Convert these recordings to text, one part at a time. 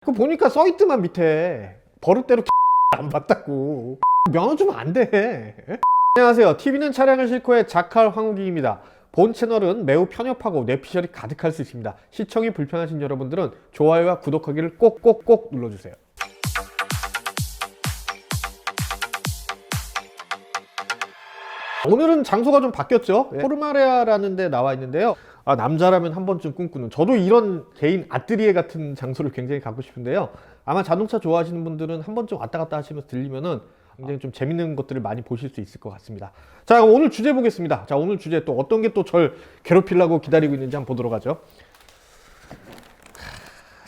그 보니까 써있더만 밑에 버릇대로 안 봤다고. 면허 주면 안 돼. 안녕하세요. TV는 차량을 싣고의 자칼 황우기입니다. 본 채널은 매우 편협하고 뇌피셜이 가득할 수 있습니다. 시청이 불편하신 여러분들은 좋아요와 구독하기를 꼭꼭꼭 눌러주세요. 오늘은 장소가 좀 바뀌었죠. 포르마레아라는 데 나와 있는데요. 남자라면 한 번쯤 꿈꾸는, 저도 이런 개인 아뜨리에 같은 장소를 굉장히 가고 싶은데요. 아마 자동차 좋아하시는 분들은 한 번쯤 왔다 갔다 하시면서 들리면은 굉장히 좀 재밌는 것들을 많이 보실 수 있을 것 같습니다. 자, 오늘 주제 보겠습니다. 자, 오늘 주제 또 어떤 게 또 절 괴롭히려고 기다리고 있는지 한번 보도록 하죠.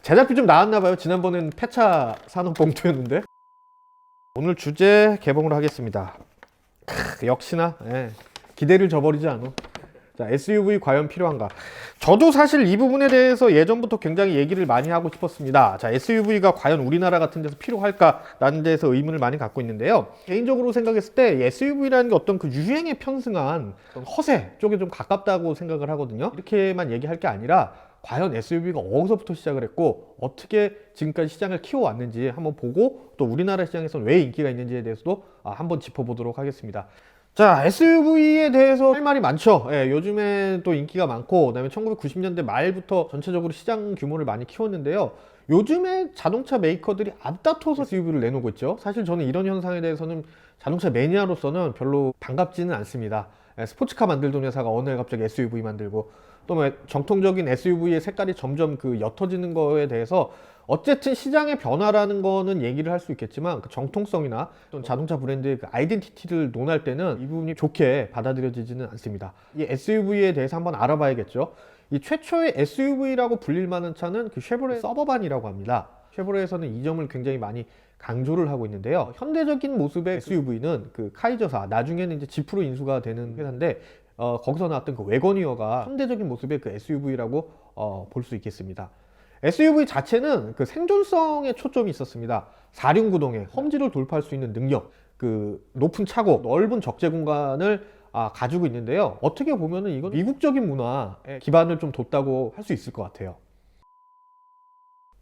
제작비 좀 나왔나 봐요. 지난번엔 폐차 산업 봉투였는데. 오늘 주제 개봉을 하겠습니다. 역시나 기대를 저버리지 않아. 자, SUV 과연 필요한가? 저도 사실 이 부분에 대해서 예전부터 굉장히 얘기를 많이 하고 싶었습니다. 자, SUV가 과연 우리나라 같은 데서 필요할까라는 데서 의문을 많이 갖고 있는데요. 개인적으로 생각했을 때 SUV라는 게 어떤 그 유행에 편승한 허세 쪽에 좀 가깝다고 생각을 하거든요. 이렇게만 얘기할 게 아니라 과연 SUV가 어디서부터 시작을 했고 어떻게 지금까지 시장을 키워왔는지 한번 보고, 또 우리나라 시장에서는 왜 인기가 있는지에 대해서도 한번 짚어보도록 하겠습니다. 자, SUV에 대해서 할 말이 많죠. 요즘에 또 인기가 많고, 그다음에 1990년대 말부터 전체적으로 시장 규모를 많이 키웠는데요. 요즘에 자동차 메이커들이 앞다퉈서 SUV를 내놓고 있죠. 사실 저는 이런 현상에 대해서는 자동차 매니아로서는 별로 반갑지는 않습니다. 스포츠카 만들던 회사가 어느 날 갑자기 SUV 만들고, 또 뭐 정통적인 SUV의 색깔이 점점 그 옅어지는 거에 대해서 어쨌든 시장의 변화라는 거는 얘기를 할 수 있겠지만, 그 정통성이나 또는 자동차 브랜드의 그 아이덴티티를 논할 때는 이 부분이 좋게 받아들여지지는 않습니다. 이 SUV에 대해서 한번 알아봐야겠죠. 이 최초의 SUV라고 불릴 만한 차는 그 쉐보레 서버반이라고 합니다. 쉐보레에서는 이 점을 굉장히 많이 강조를 하고 있는데요. 현대적인 모습의 SUV는 그 카이저사, 나중에는 이제 지프로 인수가 되는 회사인데, 거기서 나왔던 그 외거니어가 현대적인 모습의 그 SUV라고 볼 수 있겠습니다. SUV 자체는 그 생존성에 초점이 있었습니다. 4륜구동에 험지를 돌파할 수 있는 능력, 그 높은 차고 넓은 적재 공간을 가지고 있는데요. 어떻게 보면은 이건 미국적인 문화에 기반을 좀 뒀다고 할 수 있을 것 같아요.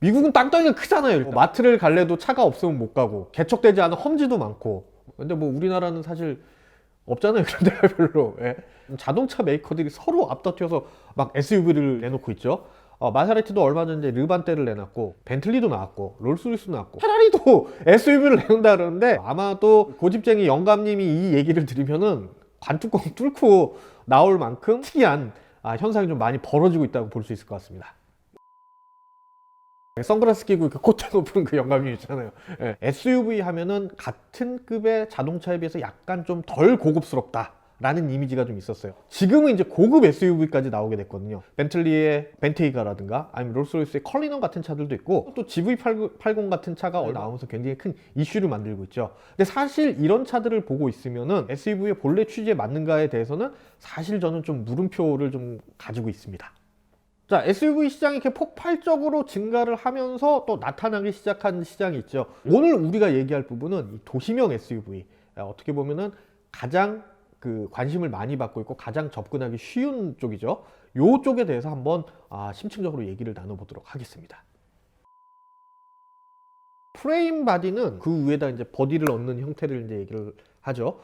미국은 땅덩이가 크잖아요. 일단. 마트를 갈래도 차가 없으면 못 가고, 개척되지 않은 험지도 많고. 근데 뭐 우리나라는 사실 없잖아요. 그런 데가 별로. 자동차 메이커들이 서로 앞다퉈서 막 SUV를 내놓고 있죠. 마세라티도 얼마 전에 르반떼를 내놨고, 벤틀리도 나왔고, 롤스로이스도 나왔고, 페라리도 SUV를 내놓는다 그러는데, 아마도 고집쟁이 영감님이 이 얘기를 들으면은 관뚜껑 뚫고 나올 만큼 특이한 현상이 좀 많이 벌어지고 있다고 볼 수 있을 것 같습니다. 선글라스 끼고 그 콧대 높은 그 영감님 있잖아요. SUV 하면은 같은 급의 자동차에 비해서 약간 좀 덜 고급스럽다 라는 이미지가 좀 있었어요. 지금은 이제 고급 SUV까지 나오게 됐거든요. 벤틀리의 벤테이가라든가 아니면 롤스로이스의 컬리넌 같은 차들도 있고, 또 GV80 같은 차가 나오면서 굉장히 큰 이슈를 만들고 있죠. 근데 사실 이런 차들을 보고 있으면은 SUV의 본래 취지에 맞는가에 대해서는 사실 저는 좀 물음표를 좀 가지고 있습니다. 자, SUV 시장이 이렇게 폭발적으로 증가를 하면서 또 나타나기 시작한 시장이 있죠. 오늘 우리가 얘기할 부분은 이 도시명 SUV, 어떻게 보면은 가장 그 관심을 많이 받고 있고 가장 접근하기 쉬운 쪽이죠. 요 쪽에 대해서 한번 심층적으로 얘기를 나눠보도록 하겠습니다. 프레임 바디는 그 위에다 이제 버디를 얹는 형태를 이제 얘기를 하죠.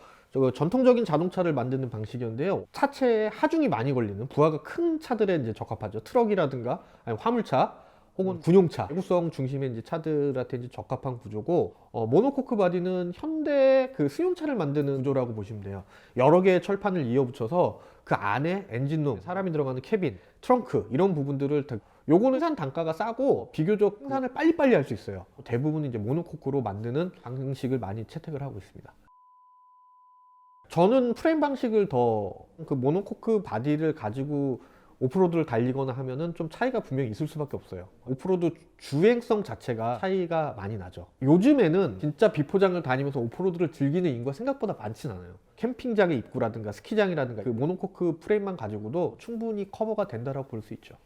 전통적인 자동차를 만드는 방식이었는데요. 차체에 하중이 많이 걸리는 부하가 큰 차들에 이제 적합하죠. 트럭이라든가 아니면 화물차 혹은 군용차, 내구성 중심의 이제 차들한테 이제 적합한 구조고, 모노코크 바디는 현대 그 승용차를 만드는 구조라고 보시면 돼요. 여러 개의 철판을 이어붙여서 그 안에 엔진룸, 사람이 들어가는 캐빈, 트렁크 이런 부분들을 요거는 생산 단가가 싸고 비교적 생산을 빨리빨리 할 수 있어요. 대부분 이제 모노코크로 만드는 방식을 많이 채택을 하고 있습니다. 저는 프레임 방식을 더 그 모노코크 바디를 가지고 오프로드를 달리거나 하면은 좀 차이가 분명히 있을 수밖에 없어요. 오프로드 주행성 자체가 차이가 많이 나죠. 요즘에는 진짜 비포장을 다니면서 오프로드를 즐기는 인구가 생각보다 많진 않아요. 캠핑장의 입구라든가 스키장이라든가 그 모노코크 프레임만 가지고도 충분히 커버가 된다고 볼 수 있죠.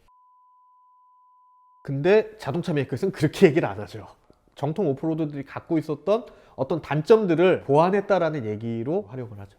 근데 자동차 메이커는 그렇게 얘기를 안 하죠. 정통 오프로드들이 갖고 있었던 어떤 단점들을 보완했다라는 얘기로 활용을 하죠.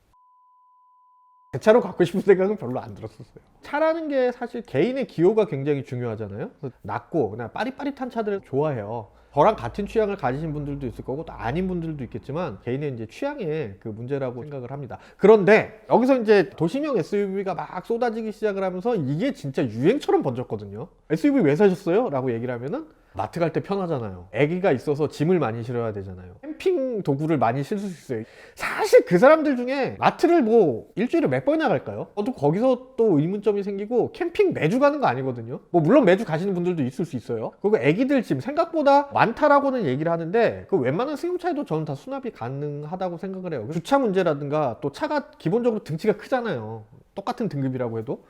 제 차로 갖고 싶은 생각은 별로 안 들었었어요. 차라는 게 사실 개인의 기호가 굉장히 중요하잖아요. 낮고 그냥 빠릿빠릿한 차들을 좋아해요. 저랑 같은 취향을 가지신 분들도 있을 거고 또 아닌 분들도 있겠지만 개인의 이제 취향의 그 문제라고 생각을 합니다. 그런데 여기서 이제 도심형 SUV가 막 쏟아지기 시작을 하면서 이게 진짜 유행처럼 번졌거든요. SUV 왜 사셨어요? 라고 얘기를 하면은 마트 갈 때 편하잖아요. 아기가 있어서 짐을 많이 실어야 되잖아요. 캠핑 도구를 많이 실을 수 있어요. 사실 그 사람들 중에 마트를 뭐 일주일에 몇 번이나 갈까요? 저도 거기서 또 의문점이 생기고 캠핑 매주 가는 거 아니거든요. 뭐 물론 매주 가시는 분들도 있을 수 있어요. 그리고 아기들 짐 생각보다 많다라고는 얘기를 하는데 그 웬만한 승용차에도 저는 다 수납이 가능하다고 생각을 해요. 주차 문제라든가 또 차가 기본적으로 등치가 크잖아요. 똑같은 등급이라고 해도.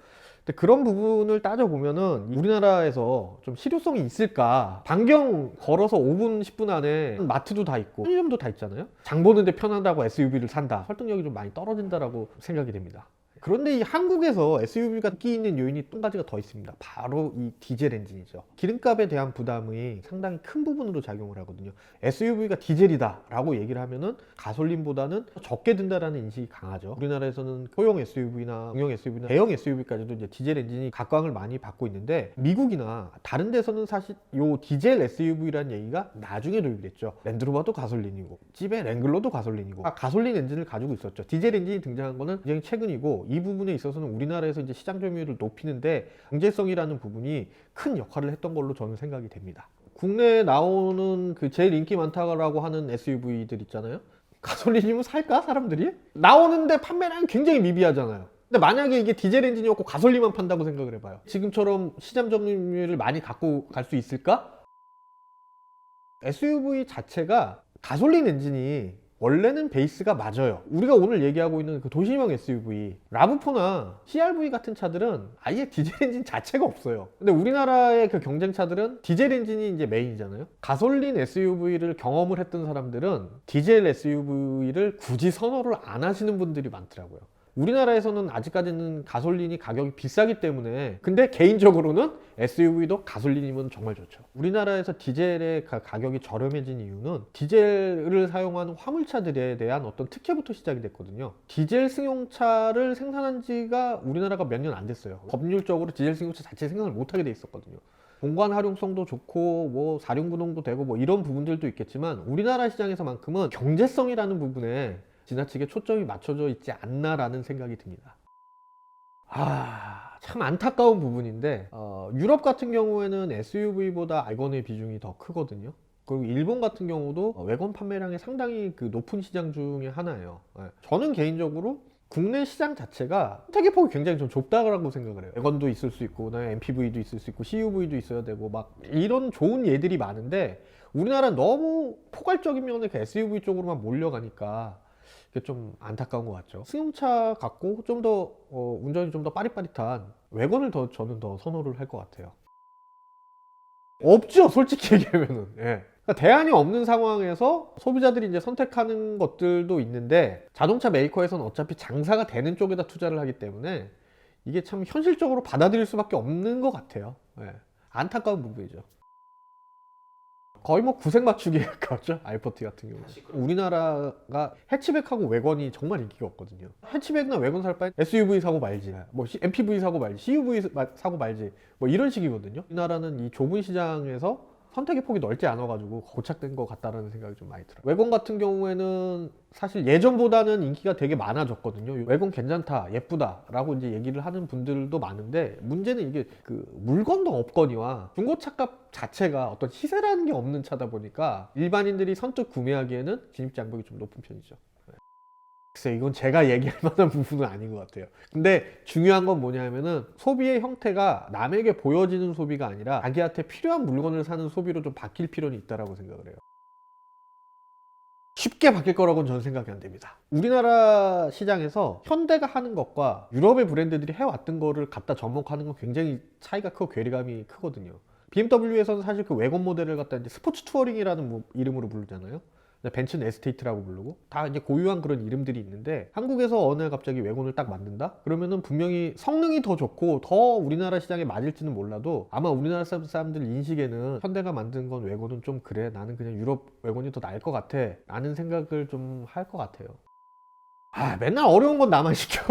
근데 그런 부분을 따져보면은 우리나라에서 좀 실효성이 있을까? 반경 걸어서 5분, 10분 안에 마트도 다 있고 편의점도 다 있잖아요. 장 보는데 편하다고 SUV를 산다. 설득력이 좀 많이 떨어진다라고 생각이 됩니다. 그런데 이 한국에서 SUV가 인기 있는 요인이 또 한 가지가 더 있습니다. 바로 이 디젤 엔진이죠. 기름값에 대한 부담이 상당히 큰 부분으로 작용을 하거든요. SUV가 디젤이다 라고 얘기를 하면은 가솔린보다는 적게 든다라는 인식이 강하죠. 우리나라에서는 소형 SUV나 중형 SUV나 대형 SUV까지도 이제 디젤 엔진이 각광을 많이 받고 있는데 미국이나 다른 데서는 사실 요 디젤 SUV라는 얘기가 나중에 도입이 됐죠. 랜드로버도 가솔린이고 집에 랭글러도 가솔린이고 가솔린 엔진을 가지고 있었죠. 디젤 엔진이 등장한 거는 굉장히 최근이고 이 부분에 있어서는 우리나라에서 이제 시장 점유율을 높이는데 경제성이라는 부분이 큰 역할을 했던 걸로 저는 생각이 됩니다. 국내에 나오는 그 제일 인기 많다고 하는 SUV들 있잖아요. 가솔린이면 살까 사람들이? 나오는데 판매량이 굉장히 미비하잖아요. 근데 만약에 이게 디젤 엔진이었고 가솔린만 판다고 생각을 해봐요. 지금처럼 시장 점유율을 많이 갖고 갈 수 있을까? SUV 자체가 가솔린 엔진이 원래는 베이스가 맞아요. 우리가 오늘 얘기하고 있는 그 도심형 SUV 라브4나 CR-V 같은 차들은 아예 디젤 엔진 자체가 없어요. 근데 우리나라의 그 경쟁차들은 디젤 엔진이 이제 메인이잖아요. 가솔린 SUV를 경험을 했던 사람들은 디젤 SUV를 굳이 선호를 안 하시는 분들이 많더라고요. 우리나라에서는 아직까지는 가솔린이 가격이 비싸기 때문에 근데 개인적으로는 SUV도 가솔린이면 정말 좋죠. 우리나라에서 디젤의 가격이 저렴해진 이유는 디젤을 사용하는 화물차들에 대한 어떤 특혜부터 시작이 됐거든요. 디젤 승용차를 생산한 지가 우리나라가 몇 년 안 됐어요. 법률적으로 디젤 승용차 자체 생산을 못하게 돼 있었거든요. 공간 활용성도 좋고 뭐 사륜구동도 되고 뭐 이런 부분들도 있겠지만 우리나라 시장에서만큼은 경제성이라는 부분에 지나치게 초점이 맞춰져 있지 않나라는 생각이 듭니다. 참 안타까운 부분인데 유럽 같은 경우에는 SUV보다 와건의 비중이 더 크거든요. 그리고 일본 같은 경우도 와건 판매량이 상당히 그 높은 시장 중에 하나예요. 저는 개인적으로 국내 시장 자체가 선택의 폭이 굉장히 좀 좁다고 생각을 해요. 와건도 있을 수 있고 MPV도 있을 수 있고 CUV도 있어야 되고 막 이런 좋은 예들이 많은데 우리나라는 너무 포괄적인 면에 그 SUV 쪽으로만 몰려가니까 그게 좀 안타까운 것 같죠. 승용차 같고 좀 더 운전이 좀 더 빠릿빠릿한 와건을 저는 더 선호를 할 것 같아요. 없죠, 솔직히 얘기하면은. 예. 그러니까 대안이 없는 상황에서 소비자들이 이제 선택하는 것들도 있는데 자동차 메이커에서는 어차피 장사가 되는 쪽에다 투자를 하기 때문에 이게 참 현실적으로 받아들일 수밖에 없는 것 같아요. 예. 안타까운 부분이죠. 거의 뭐 구색 맞추기에 가깝죠. 알포티 같은 경우. 우리나라가 해치백하고 와건이 정말 인기가 없거든요. 해치백이나 와건 살 바엔 SUV 사고 말지, 뭐 MPV 사고 말지, CUV 사고 말지, 뭐 이런 식이거든요. 우리나라는 이 좁은 시장에서 선택의 폭이 넓지 않아가지고 고착된 것 같다라는 생각이 좀 많이 들어요. 와건 같은 경우에는 사실 예전보다는 인기가 되게 많아졌거든요. 와건 괜찮다, 예쁘다 라고 이제 얘기를 하는 분들도 많은데 문제는 이게 그 물건도 없거니와 중고차값 자체가 어떤 시세라는 게 없는 차다 보니까 일반인들이 선뜻 구매하기에는 진입 장벽이 좀 높은 편이죠. 글쎄 이건 제가 얘기할 만한 부분은 아닌 것 같아요. 근데 중요한 건 뭐냐면은 소비의 형태가 남에게 보여지는 소비가 아니라 자기한테 필요한 물건을 사는 소비로 좀 바뀔 필요는 있다고 생각을 해요. 쉽게 바뀔 거라고는 저는 생각이 안 됩니다. 우리나라 시장에서 현대가 하는 것과 유럽의 브랜드들이 해왔던 거를 갖다 접목하는 건 굉장히 차이가 크고 괴리감이 크거든요. BMW에서는 사실 그 와건 모델을 갖다 이제 스포츠 투어링이라는 이름으로 부르잖아요. 벤츠는 에스테이트라고 부르고 다 이제 고유한 그런 이름들이 있는데 한국에서 어느 날 갑자기 와건을 딱 만든다? 그러면은 분명히 성능이 더 좋고 더 우리나라 시장에 맞을지는 몰라도 아마 우리나라 사람들 인식에는 현대가 만든 건 와건은 좀 그래 나는 그냥 유럽 와건이 더 나을 것 같아 라는 생각을 좀 할 것 같아요. 맨날 어려운 건 나만 시켜.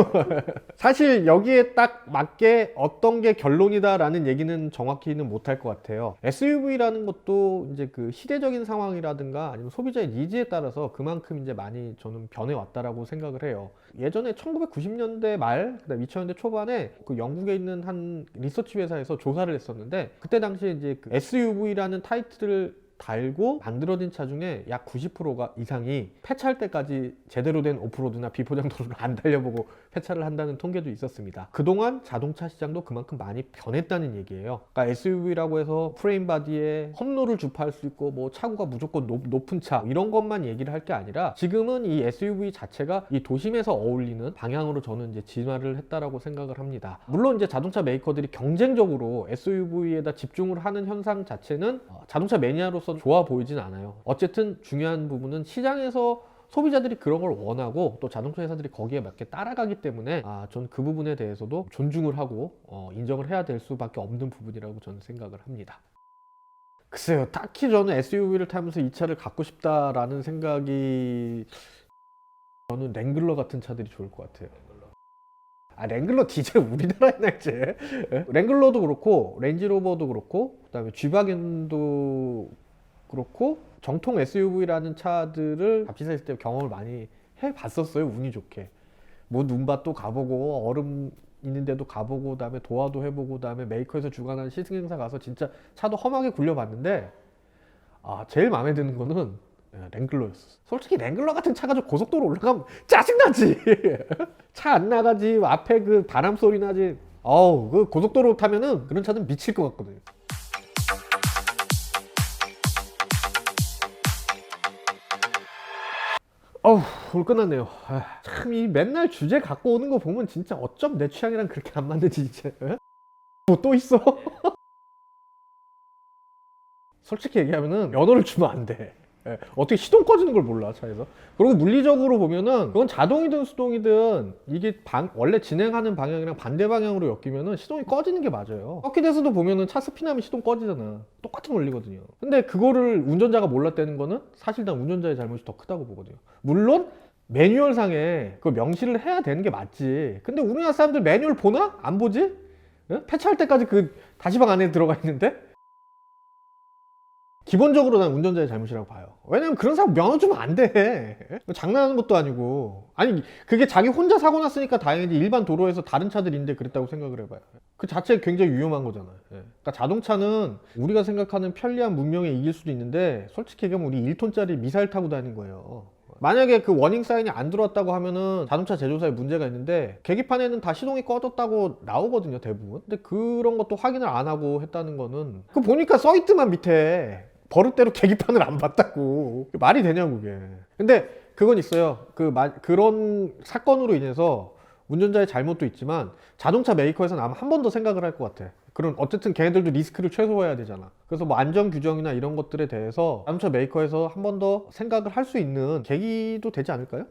사실 여기에 딱 맞게 어떤 게 결론이다라는 얘기는 정확히는 못할 것 같아요. SUV라는 것도 이제 그 시대적인 상황이라든가 아니면 소비자의 니즈에 따라서 그만큼 이제 많이 저는 변해왔다라고 생각을 해요. 예전에 1990년대 말, 그다음 2000년대 초반에 그 영국에 있는 한 리서치 회사에서 조사를 했었는데 그때 당시에 이제 그 SUV라는 타이틀을 달고 만들어진 차 중에 약 90%가 이상이 폐차할 때까지 제대로 된 오프로드나 비포장 도로를 안 달려보고 폐차를 한다는 통계도 있었습니다. 그동안 자동차 시장도 그만큼 많이 변했다는 얘기예요. 그러니까 SUV라고 해서 프레임 바디에 험로를 주파할 수 있고 뭐 차고가 무조건 높은 차 이런 것만 얘기를 할 게 아니라 지금은 이 SUV 자체가 이 도심에서 어울리는 방향으로 저는 이제 진화를 했다라고 생각을 합니다. 물론 이제 자동차 메이커들이 경쟁적으로 SUV에다 집중을 하는 현상 자체는 자동차 매니아로서 좋아 보이진 않아요. 어쨌든 중요한 부분은 시장에서 소비자들이 그런 걸 원하고 또 자동차 회사들이 거기에 맞게 따라가기 때문에 전 그 부분에 대해서도 존중을 하고 인정을 해야 될 수밖에 없는 부분이라고 저는 생각을 합니다. 글쎄요, 딱히 저는 SUV를 타면서 이 차를 갖고 싶다라는 생각이 저는 랭글러 같은 차들이 좋을 것 같아요. 랭글러 디젤 우리나라에 나있지. 랭글러도 그렇고 렌지로버도 그렇고 그다음에 G바겐도 그렇고 정통 SUV라는 차들을 잡지사에 있을 때 경험을 많이 해봤었어요. 운이 좋게 뭐 눈밭도 가보고 얼음 있는데도 가보고 그다음에 도화도 해보고 그다음에 메이커에서 주관하는 시승행사 가서 진짜 차도 험하게 굴려봤는데 제일 마음에 드는 거는 랭글러였어. 솔직히 랭글러 같은 차가 좀 고속도로 올라가면 짜증나지. 차 안 나가지. 앞에 그 바람 소리 나지. 그 고속도로 타면은 그런 차는 미칠 것 같거든요. 오늘 끝났네요. 참 이 맨날 주제 갖고 오는 거 보면 진짜 어쩜 내 취향이랑 그렇게 안 맞는지 진짜. 뭐 또 있어? 솔직히 얘기하면은 면허를 주면 안 돼. 어떻게 시동 꺼지는 걸 몰라 차에서. 그리고 물리적으로 보면은 그건 자동이든 수동이든 이게 원래 진행하는 방향이랑 반대 방향으로 엮이면은 시동이 꺼지는 게 맞아요. 서킷에서도 보면은 차 스피나면 시동 꺼지잖아. 똑같은 원리거든요. 근데 그거를 운전자가 몰랐다는 거는 사실 난 운전자의 잘못이 더 크다고 보거든요. 물론 매뉴얼상에 그 명시를 해야 되는 게 맞지. 근데 우리나라 사람들 매뉴얼 보나? 안 보지? 폐차할 때까지 그 다시방 안에 들어가 있는데? 기본적으로 난 운전자의 잘못이라고 봐요. 왜냐면 그런 사람 면허 주면 안 돼. 장난하는 것도 아니고. 아니 그게 자기 혼자 사고 났으니까 다행이지 일반 도로에서 다른 차들인데 그랬다고 생각을 해봐요. 그 자체가 굉장히 위험한 거잖아요. 그러니까 자동차는 우리가 생각하는 편리한 문명에 이길 수도 있는데 솔직히 얘기하면 우리 1톤짜리 미사일 타고 다니는 거예요. 만약에 그 워닝 사인이 안 들어왔다고 하면은 자동차 제조사에 문제가 있는데 계기판에는 다 시동이 꺼졌다고 나오거든요 대부분. 근데 그런 것도 확인을 안 하고 했다는 거는 그 보니까 써있더만 밑에 버릇대로 계기판을 안 봤다고. 말이 되냐고 그게. 근데 그건 있어요. 그런 사건으로 인해서 운전자의 잘못도 있지만 자동차 메이커에서는 아마 한 번 더 생각을 할 것 같아. 그런 어쨌든 걔네들도 리스크를 최소화해야 되잖아. 그래서 뭐 안전 규정이나 이런 것들에 대해서 자동차 메이커에서 한 번 더 생각을 할 수 있는 계기도 되지 않을까요?